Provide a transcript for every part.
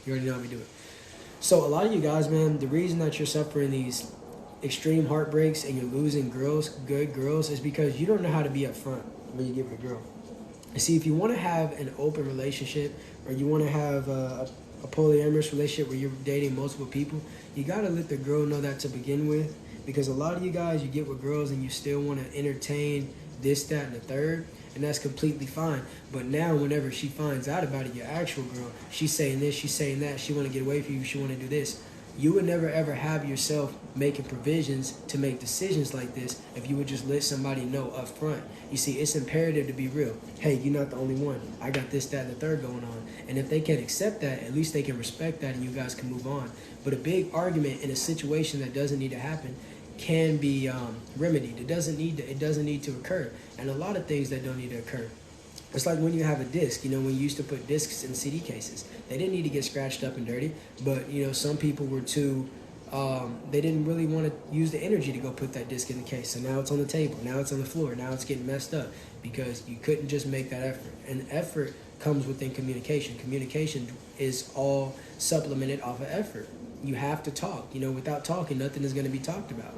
You already know how we do it. So a lot of you guys, man, the reason that you're suffering these extreme heartbreaks and you're losing girls, good girls, is because you don't know how to be upfront when you get with a girl. You see, if you want to have an open relationship or you want to have a polyamorous relationship where you're dating multiple people, you got to let the girl know that to begin with. Because a lot of you guys, you get with girls and you still want to entertain this, that, and the third, and that's completely fine. But now whenever she finds out about it, your actual girl, she's saying this, she's saying that, she want to get away from you, she want to do this. You would never ever have yourself making provisions to make decisions like this if you would just let somebody know up front. You see, it's imperative to be real. Hey, you're not the only one. I got this, that, and the third going on. And if they can accept that, at least they can respect that and you guys can move on. But a big argument in a situation that doesn't need to happen can be remedied. It doesn't need to occur. And a lot of things that don't need to occur. It's like when you have a disc, when you used to put discs in CD cases. They didn't need to get scratched up and dirty, but, some people were too, they didn't really want to use the energy to go put that disc in the case. So now it's on the table, now it's on the floor, now it's getting messed up because you couldn't just make that effort. And effort comes within communication. Communication is all supplemented off of effort. You have to talk. Without talking, nothing is going to be talked about.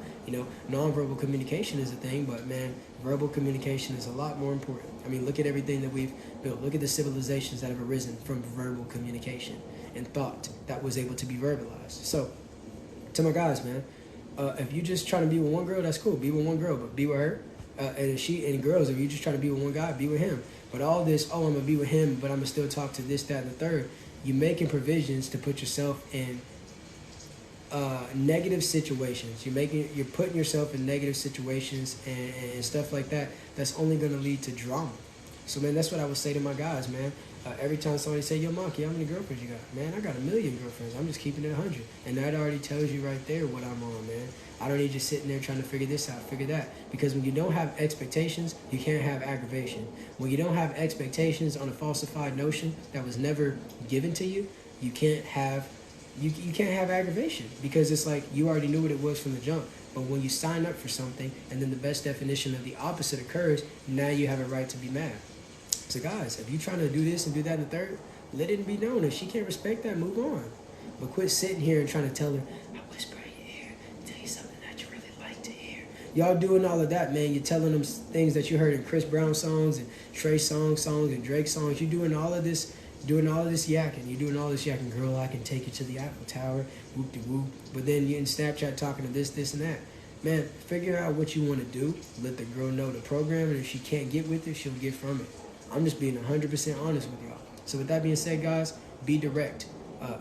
Nonverbal communication is a thing, but man, verbal communication is a lot more important. I mean, look at everything that we've built. Look at the civilizations that have arisen from verbal communication and thought that was able to be verbalized. So, to my guys, man, if you just trying to be with one girl, that's cool. Be with one girl, but be with her. And girls, if you just trying to be with one guy, be with him. But all this, I'm gonna be with him, but I'm gonna still talk to this, that, and the third. You're making provisions to put yourself in negative situations. You're putting yourself in negative situations and stuff like that. That's only going to lead to drama. So man, that's what I would say to my guys, man. Every time somebody say, "Yo, Monkey, how many girlfriends you got?" Man, I got 1,000,000 girlfriends. I'm just keeping it 100, and that already tells you right there what I'm on, man. I don't need you sitting there trying to figure this out, figure that, because when you don't have expectations, you can't have aggravation. When you don't have expectations on a falsified notion that was never given to you, you can't have aggravation, because it's like you already knew what it was from the jump. But when you sign up for something and then the best definition of the opposite occurs, now you have a right to be mad. So guys, if you're trying to do this and do that and the third, let it be known. If she can't respect that, move on. But quit sitting here and trying to tell her, "I whisper in your ear, tell you something that you really like to hear." Y'all doing all of that, man. You're telling them things that you heard in Chris Brown songs and Trey songs and Drake songs. You're doing all of this yakking. You're doing all this yakking. Girl, I can take you to the Eiffel Tower, whoop-de-whoop. But then you're in Snapchat talking to this, and that. Man, figure out what you want to do. Let the girl know the program, and if she can't get with it, she'll get from it. I'm just being 100% honest with y'all. So with that being said, guys, be direct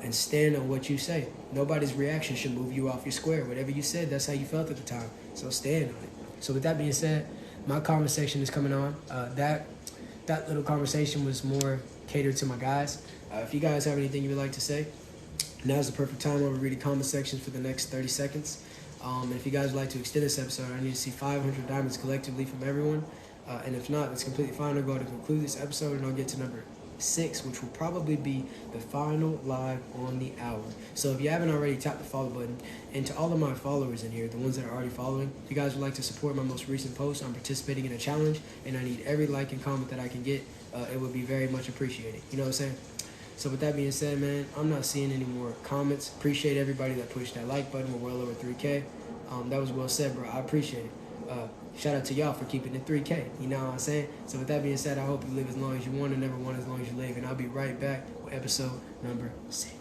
and stand on what you say. Nobody's reaction should move you off your square. Whatever you said, that's how you felt at the time. So stand on it. So with that being said, my comment section is coming on. That little conversation was more catered to my guys. If you guys have anything you would like to say, now's the perfect time. I'm going to read the comment section for the next 30 seconds. And if you guys would like to extend this episode, I need to see 500 diamonds collectively from everyone. And if not, that's completely fine. I'll go ahead and conclude this episode, and I'll get to number 6, which will probably be the final live on the hour. So if you haven't already, tap the follow button. And to all of my followers in here, the ones that are already following, if you guys would like to support my most recent post, I'm participating in a challenge, and I need every like and comment that I can get. It would be very much appreciated. You know what I'm saying? So with that being said, man, I'm not seeing any more comments. Appreciate everybody that pushed that like button. We're well over 3K. That was well said, bro. I appreciate it. Shout out to y'all for keeping it 3K. You know what I'm saying? So with that being said, I hope you live as long as you want and never want as long as you live. And I'll be right back with episode number 6.